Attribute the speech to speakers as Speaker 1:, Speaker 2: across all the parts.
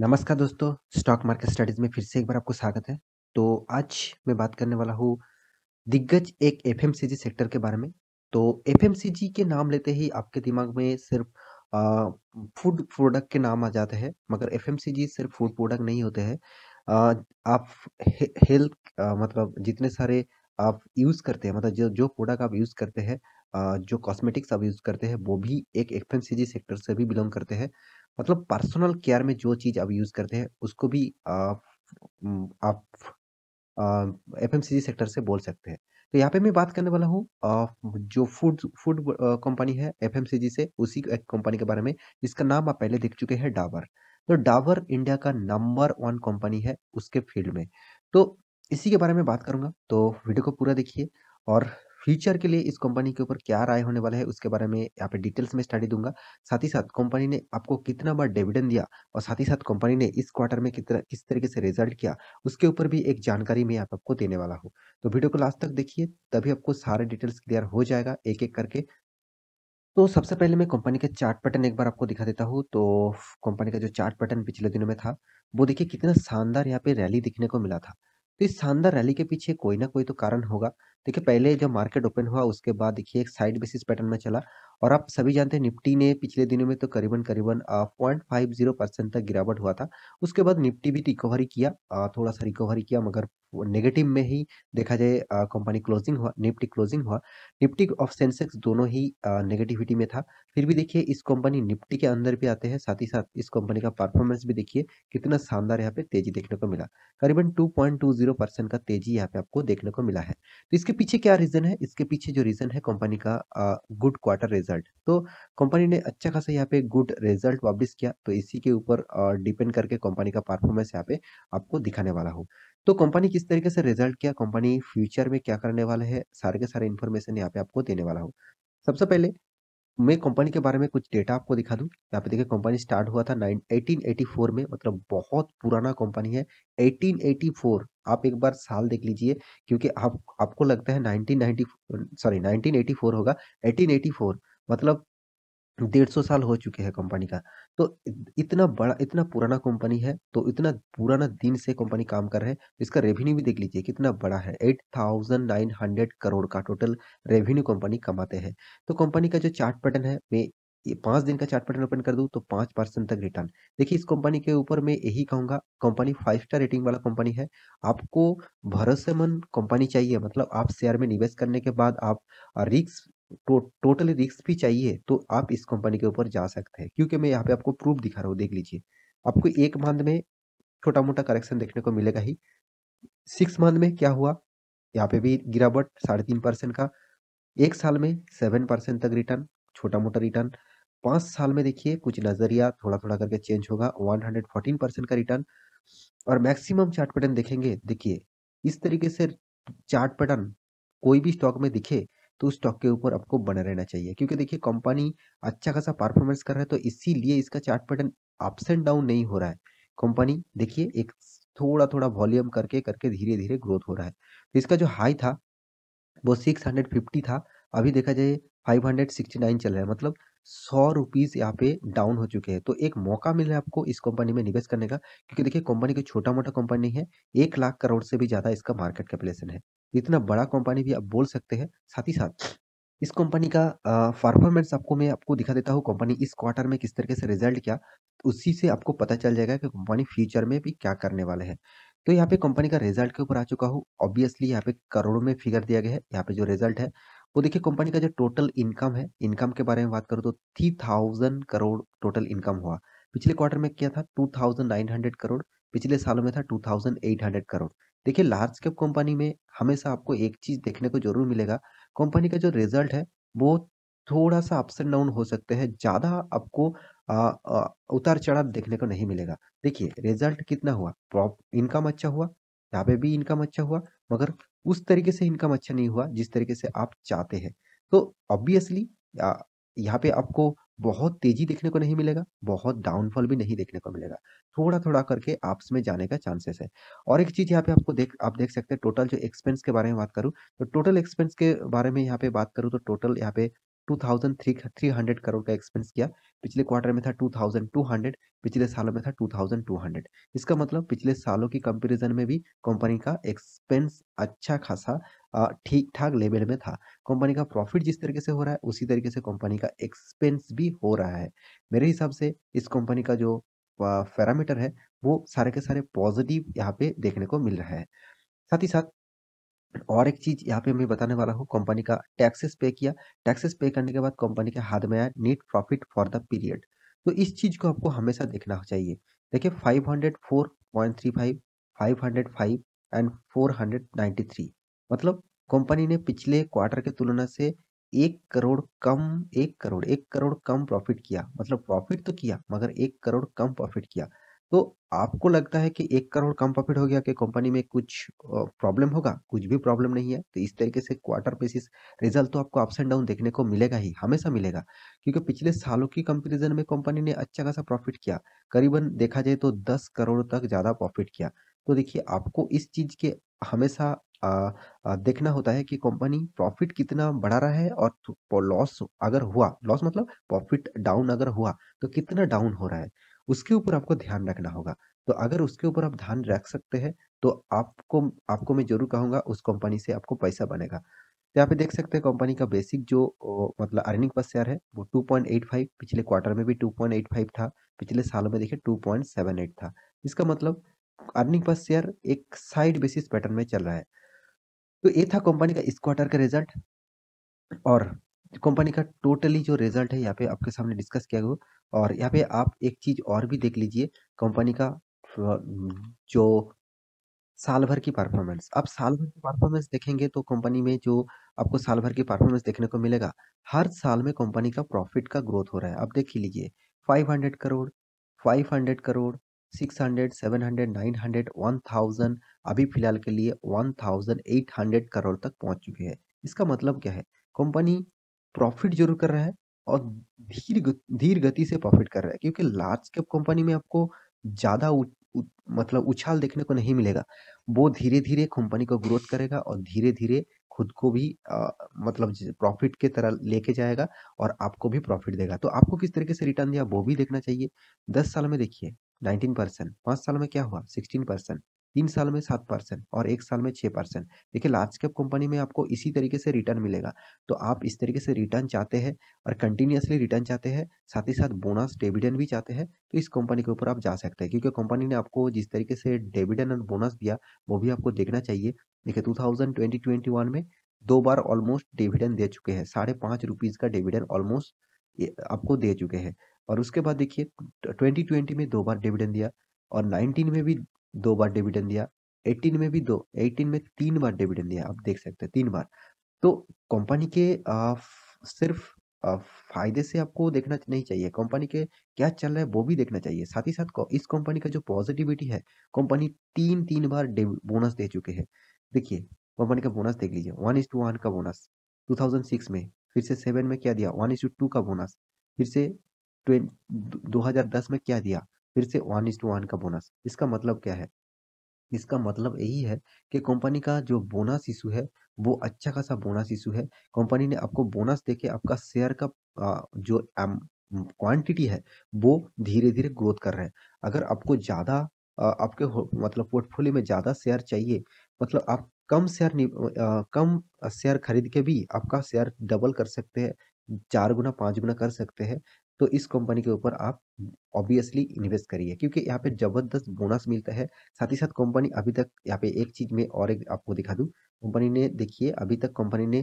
Speaker 1: नमस्कार दोस्तों, stock market studies में फिर से एक बार आपको स्वागत है। तो आज मैं बात करने वाला हूँ दिग्गज एक एफएमसीजी सेक्टर के बारे में। तो एफएमसीजी के नाम लेते ही आपके दिमाग में सिर्फ अ, फूड प्रोडक्ट के नाम आ जाते हैं, मगर एफएमसीजी सिर्फ फूड प्रोडक्ट नहीं होते हैं। आप हेल्थ मतलब जितने सारे आप यूज़ करते हैं, मतलब जो जो प्रोडक्ट आप यूज़ करते हैं, जो कॉस्मेटिक्स आप यूज़ करते हैं, वो भी एक एफएमसीजी सेक्टर से भी बिलोंग करते हैं। मतलब पर्सनल केयर में जो चीज़ आप यूज़ करते हैं, उसको भी आप एफएमसीजी सेक्टर से बोल सकते हैं। तो यहाँ पे मैं बात करने वाला हूँ जो फूड फूड कंपनी है एफएमसीजी से, उसी एक कंपनी के बारे में, जिसका नाम आप पहले देख चुके हैं, डाबर। तो डाबर इंडिया का नंबर 1 कंपनी है उसके फील्ड में। तो इसी के बारे में बात करूँगा, तो वीडियो को पूरा देखिए और फ्यूचर के लिए इस कंपनी के ऊपर क्या राय होने वाला है, उसके बारे में यहाँ पे डिटेल्स में स्टडी दूँगा। साथ ही साथ कंपनी ने आपको कितना बार डिविडेंड दिया और साथ ही साथ कंपनी ने इस क्वार्टर में किस तरीके से रिजल्ट किया, उसके ऊपर भी एक जानकारी मैं यहाँ पे आपको देने वाला हूँ। तो वीडियो को लास्ट तक देखिए, तभी आपको सारे डिटेल्स क्लियर हो जाएगा एक-एक करके। तो सबसे पहले मैं कंपनी का चार्ट पैटर्न एक बार आपको दिखा देता हूँ। तो कंपनी का जो चार्ट पैटर्न पिछले दिनों में था, वो देखिए कितना शानदार यहाँ पे रैली दिखने को मिला था। तो इस शानदार रैली के पीछे कोई ना कोई तो कारण होगा। देखिए पहले जब मार्केट ओपन हुआ, उसके बाद देखिए एक साइड बेसिस पैटर्न में चला और आप सभी जानते हैं निफ्टी ने पिछले दिनों में तो करीबन-करीबन 0.50% तक गिरावट हुआ था। उसके बाद निफ्टी भी रिकवरी किया, थोड़ा-सा रिकवरी किया, मगर वो नेगेटिव में ही देखा जाए, कंपनी क्लोजिंग हुआ, निफ्टी क्लोजिंग हुआ। निफ्टी और सेंसेक्स दोनों ही नेगेटिविटी में था। फिर भी देखिए इस कंपनी निफ्टी के अंदर भी आते हैं, साथ ही साथ इस कंपनी का परफॉर्मेंस भी देखिए कितना शानदार यहाँ पे तेज़ी देखने को मिला। करीबन 2.20% का तेज़ी यहाँ पे आपको देखने को मिला है। तो इसके पीछे क्या रीज़न है? इसके पीछे जो रीज़न है कंपनी का गुड क्वार्टर रिज़ल्ट। तो कंपनी ने अच्छा खासा यहाँ पे गुड रिज़ल्ट पब्लिश किया, तो इसी के ऊपर डिपेंड करके कंपनी का परफॉर्मेंस यहाँ पे आपको दिखाने वाला हूँ। तो कंपनी किस तरीके से रिजल्ट किया, कंपनी फ्यूचर में क्या करने वाले हैं, सारे के सारे इन्फॉर्मेशन यहाँ पे आपको देने वाला हूँ। सबसे पहले मैं कंपनी के बारे में कुछ डेटा आपको दिखा दूँ। यहाँ पे देखिए कंपनी स्टार्ट हुआ था 1884 में, मतलब बहुत पुराना कंपनी है। 1884, आप एक बार साल देख लीजिए, क्योंकि आप आपको लगता है 1990 सॉरी 1984 होगा, 1884 मतलब 150 साल हो चुके हैं कंपनी का। तो इतना बड़ा, इतना पुराना कंपनी है, तो इतना पुराना दिन से कंपनी काम कर रहे हैं। इसका रेवेन्यू भी देख लीजिए कितना बड़ा है, 8,900 करोड़ का टोटल रेवेन्यू कंपनी कमाते हैं। तो कंपनी का जो चार्ट पैटर्न है, मैं ये 5 दिन का चार्ट पैटर्न ओपन कर दूँ तो 5% तक रिटर्न। देखिए इस कंपनी के ऊपर मैं यही कहूँगा, कंपनी 5 स्टार रेटिंग वाला कंपनी है। आपको भरोसेमंद कंपनी चाहिए, मतलब आप शेयर में निवेश करने के बाद आप रिस्क टोटली रिस्क भी चाहिए, तो आप इस कंपनी के ऊपर जा सकते हैं, क्योंकि मैं यहाँ पे आपको प्रूफ दिखा रहा हूँ, देख लीजिए। आपको 1 मंथ में छोटा-मोटा करेक्शन देखने को मिलेगा ही। 6 मंथ में क्या हुआ? यहाँ पे भी गिरावट 3.5% का। 1 साल में 7% तक रिटर्न, छोटा-मोटा रिटर्न। 5 साल में देखिए कुछ नज़रिया थोड़ा-थोड़ा करके चेंज होगा, 114% का रिटर्न। और मैक्सिमम चार्ट पैटर्न देखेंगे, देखिए इस तरीके से चार्ट पैटर्न कोई भी स्टॉक में दिखे, तो उस स्टॉक के ऊपर आपको बना रहना चाहिए, क्योंकि देखिए कंपनी अच्छा खासा परफॉर्मेंस कर रहा है, तो इसीलिए इसका chart pattern ups and down नहीं हो रहा है। कंपनी देखिए एक थोड़ा-थोड़ा वॉल्यूम करके करके धीरे-धीरे ग्रोथ हो रहा है। तो इसका जो हाई था वो 650 था, अभी देखा जाए 569 चल रहा है, मतलब ₹100 यहाँ पे डाउन हो चुके हैं। तो एक मौका मिल रहा है आपको इस कंपनी में निवेश करने का, क्योंकि देखिए कंपनी कोई छोटा-मोटा कंपनी नहीं है, 1 लाख करोड़ से भी ज़्यादा इसका मार्केट कैपिटलाइज़ेशन है। इतना बड़ा कंपनी भी आप बोल सकते हैं। साथ ही साथ इस कंपनी का परफॉर्मेंस आपको मैं आपको दिखा देता हूँ, कंपनी इस क्वार्टर में किस तरीके से रिजल्ट किया, उसी से आपको पता चल जाएगा कि कंपनी फ्यूचर में भी क्या करने वाले हैं। तो यहाँ पे कंपनी का रिजल्ट के ऊपर आ चुका हूँ। ऑब्वियसली यहाँ पे करोड़ों में फिगर दिया गया है। यहाँ पे जो रिजल्ट है, वो देखिए कंपनी का जो टोटल इनकम है, इनकम के बारे में बात करूँ तो 3000 करोड़ टोटल इनकम हुआ। पिछले क्वार्टर में क्या था? 2900 करोड़, पिछले सालों में था 2800 करोड़। देखिए लार्ज कैप कंपनी में हमेशा आपको एक चीज़ देखने को ज़रूर मिलेगा, कंपनी का जो रिजल्ट है, वो थोड़ा-सा अप्स एंड डाउन हो सकते हैं, ज़्यादा आपको उतार-चढ़ाव देखने को नहीं मिलेगा। देखिए रिजल्ट कितना हुआ, प्रॉप इनकम अच्छा हुआ, यहाँ पे भी इनकम अच्छा हुआ, मगर उस तरीके से इनकम अच्छा नहीं हुआ जिस तरीके से आप चाहते हैं। तो ऑब्वियसली अ, यहाँ पे आपको बहुत तेज़ी देखने को नहीं मिलेगा, बहुत डाउनफॉल भी नहीं देखने को मिलेगा। थोड़ा-थोड़ा करके अप्स में जाने का चांसेस है। और एक चीज़ यहाँ पे आप देख सकते हैं, टोटल जो एक्सपेंस के बारे में बात करूँ, तो टोटल एक्सपेंस के बारे में यहाँ पे बात करूँ तो टोटल यहाँ पे 2300 करोड़ का एक्सपेंस किया। पिछले क्वार्टर में था 2200, पिछले सालों में था 2200। इसका मतलब पिछले सालों की कंपैरिजन में भी कंपनी का एक्सपेंस अच्छा खासा ठीक ठाक लेवल में था। कंपनी का प्रॉफिट जिस तरीके से हो रहा है उसी तरीके से कंपनी का एक्सपेंस भी हो रहा है। मेरे हिसाब से इस कंपनी का जो पैरामीटर है वो सारे के सारे पॉजिटिव यहाँ पे देखने को मिल रहा है। साथ ही साथ और एक चीज यहाँ पे मैं बताने वाला हूँ, कंपनी का टैक्सेस पे किया। टैक्सेस पे करने के बाद कंपनी के हाथ में आया net profit for the period. तो इस चीज को आपको हमेशा देखना चाहिए। देखिए 504.35, 505 एंड 493, मतलब कंपनी ने पिछले क्वार्टर के तुलना से 1 करोड़ कम प्रॉफिट किया। मतलब प्रॉफिट तो किया मगर 1 करोड़ कम प्रॉफिट किया। तो आपको लगता है कि 1 करोड़ कम प्रॉफिट हो गया कि कंपनी में कुछ प्रॉब्लम होगा? कुछ भी प्रॉब्लम नहीं है। तो इस तरीके से क्वार्टर बेसिस रिजल्ट तो आपको अप्स एंड डाउन देखने को मिलेगा ही, हमेशा मिलेगा। क्योंकि पिछले सालों की कंपैरिजन में कंपनी ने अच्छा खासा प्रॉफिट किया। करीबन देखा जाए तो 10 करोड़ तक ज़्यादा प्रॉफिट किया। तो देखिए आपको इस चीज़ के हमेशा देखना होता है कि कंपनी प्रॉफिट कितना बढ़ा रहा है और लॉस अगर हुआ, लॉस मतलब प्रॉफिट डाउन अगर हुआ, तो कितना डाउन हो रहा है? उसके ऊपर आपको ध्यान रखना होगा। तो अगर उसके ऊपर आप ध्यान रख सकते हैं तो आपको आपको मैं ज़रूर कहूँगा उस कंपनी से आपको पैसा बनेगा। तो यहाँ पे देख सकते हैं कंपनी का बेसिक जो मतलब अर्निंग पर शेयर है वो 2.85, पिछले क्वार्टर में भी 2.85 था, पिछले सालों में देखिए 2.78 था। इसका मतलब अर्निंग पर शेयर एक साइड बेसिस पैटर्न में चल रहा है। तो ये था कंपनी का इस क्वार्टर का रिजल्ट। और कंपनी का टोटली जो रिजल्ट है यहाँ पे आपके सामने डिस्कस किया गया। और यहाँ पे आप एक चीज और भी देख लीजिए, कंपनी का जो साल भर की परफॉर्मेंस। आप साल भर की परफॉर्मेंस देखेंगे तो कंपनी में जो आपको साल भर की परफॉर्मेंस देखने को मिलेगा, हर साल में कंपनी का प्रॉफिट का ग्रोथ हो रहा है। आप देख ही लीजिए 500 करोड़, 500 करोड़, 600, 700, 900, 1000, अभी फिलहाल के लिए 1800 करोड़ तक पहुंच चुके हैं। इसका मतलब क्या है? कंपनी प्रॉफिट जरूर कर रहा है और धीर गति से प्रॉफिट कर रहा है, क्योंकि लार्ज कैप कंपनी में आपको ज्यादा मतलब उछाल देखने को नहीं मिलेगा। वो धीरे-धीरे कंपनी को ग्रोथ करेगा और धीरे-धीरे खुद को भी मतलब प्रॉफिट की तरह लेके जाएगा और आपको भी प्रॉफिट देगा। तो आपको किस तरीके से रिटर्न दिया वो भी देखना चाहिए। 10 साल में देखिए 19%, 5 साल में क्या हुआ 16%, 3 साल में 7% और 1 साल में 6%। देखिए लार्ज कैप कंपनी में आपको इसी तरीके से रिटर्न मिलेगा। तो आप इस तरीके से रिटर्न चाहते हैं और कंटिन्यूअसली रिटर्न चाहते हैं, साथ ही साथ बोनस डिविडेंड भी चाहते हैं, तो इस कंपनी के ऊपर आप जा सकते हैं। क्योंकि कंपनी ने आपको जिस तरीके से डिविडेंड और बोनस दिया वो भी आपको देखना चाहिए। देखिए 2020-21 में 2 बार ऑलमोस्ट डिविडेंड दे चुके हैं, ₹5.5 का डिविडेंड ऑलमोस्ट आपको दे चुके हैं। और उसके बाद देखिए 2020 में 2 बार डिविडेंड दिया और 19 में भी 2 बार डिविडेंड दिया, 18 में भी 2, 18 में 3 बार डिविडेंड दिया। आप देख सकते हैं 3 बार। तो कंपनी के सिर्फ फायदे से आपको देखना नहीं चाहिए, कंपनी के क्या चल रहा है वो भी देखना चाहिए। साथ ही साथ इस कंपनी का जो पॉजिटिविटी है, कंपनी तीन तीन बार बोनस दे चुके हैं। देखिए कंपनी का बोनस देख लीजिए, 1:1 का बोनस 2006 में, फिर से 7 में क्या दिया 1:2 का बोनस, फिर से 2010 में क्या दिया, फिर से 1:1 का बोनस। इसका मतलब क्या है? इसका मतलब यही है कि कंपनी का जो बोनस इशू है वो अच्छा खासा बोनस इशू है। कंपनी ने आपको बोनस देके आपका शेयर का जो क्वांटिटी है वो धीरे धीरे ग्रोथ कर रहा है। अगर आपको ज़्यादा आपके मतलब पोर्टफोलियो में ज़्यादा शेयर चाहिए, मतलब आप कम शेयर खरीद के भी आपका शेयर डबल कर सकते हैं, 4 गुना 5 गुना कर सकते हैं। तो इस कंपनी के ऊपर आप ऑब्वियसली इन्वेस्ट करिए, क्योंकि यहाँ पे जबरदस्त बोनस मिलता है। साथ ही साथ कंपनी अभी तक यहाँ पे एक चीज में और एक आपको दिखा दूं, कंपनी ने देखिए अभी तक कंपनी ने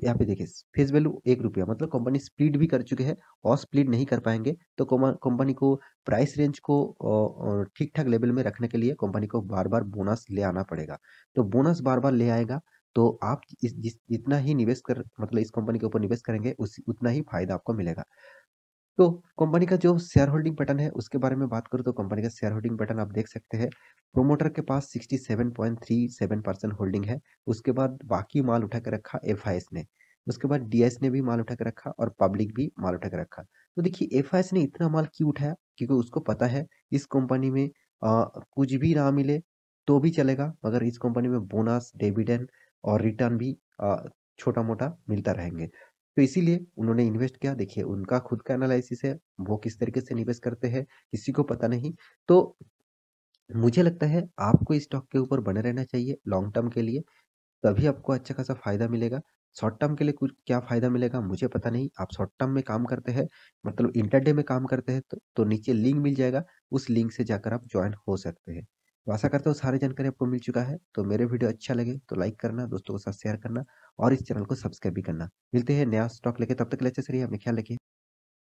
Speaker 1: यहाँ पे देखिए फेस वैल्यू 1 रुपया, मतलब कंपनी स्प्लिट भी कर चुके हैं और स्प्लिट नहीं कर पाएंगे। तो कंपनी को प्राइस रेंज को ठीक ठाक लेवल में रखने के लिए कंपनी को बार बार बोनस ले आना पड़ेगा। तो बोनस बार बार ले आएगा तो आप जितना ही निवेश कर मतलब इस कंपनी के ऊपर निवेश करेंगे उस उतना ही फायदा आपको मिलेगा। तो कंपनी का जो शेयर होल्डिंग पैटर्न है उसके बारे में बात करूँ तो कंपनी का शेयर होल्डिंग पैटर्न आप देख सकते हैं। प्रोमोटर के पास 67.37% होल्डिंग है। उसके बाद बाकी माल उठा के रखा एफआईएस ने। उसके बाद डीएस ने भी माल उठा के रखा और पब्लिक भी माल उठा के रखा। तो देखिए एफआईएस ने इतना माल क्यों उठाया? क्योंकि उसको पता है इस कंपनी में कुछ भी ना मिले तो भी चलेगा, मगर इस कंपनी में बोनस डिविडेंड और रिटर्न भी छोटा मोटा मिलता रहेंगे। तो इसीलिए उन्होंने इन्वेस्ट किया। देखिए उनका खुद का एनालिसिस है, वो किस तरीके से निवेश करते हैं, किसी को पता नहीं। तो मुझे लगता है आपको इस स्टॉक के ऊपर बने रहना चाहिए लॉन्ग टर्म के लिए, तभी आपको अच्छा खासा फ़ायदा मिलेगा। शॉर्ट टर्म के लिए कुछ क्या फ़ायदा मिलेगा मुझे पता नहीं। आप शॉर्ट टर्म में काम करते हैं, मतलब इंटरडे में काम करते हैं तो नीचे लिंक मिल जाएगा, उस लिंक से जाकर आप जॉइन हो सकते हैं। तो आशा करता हूँ सारी जानकारी आपको मिल चुका है। तो मेरे वीडियो अच्छा लगे तो लाइक करना, दोस्तों के साथ शेयर करना और इस चैनल को सब्सक्राइब भी करना। मिलते हैं नया स्टॉक लेके, तब तक के लिए अच्छे से रहिए, अपना ख्याल रखिए।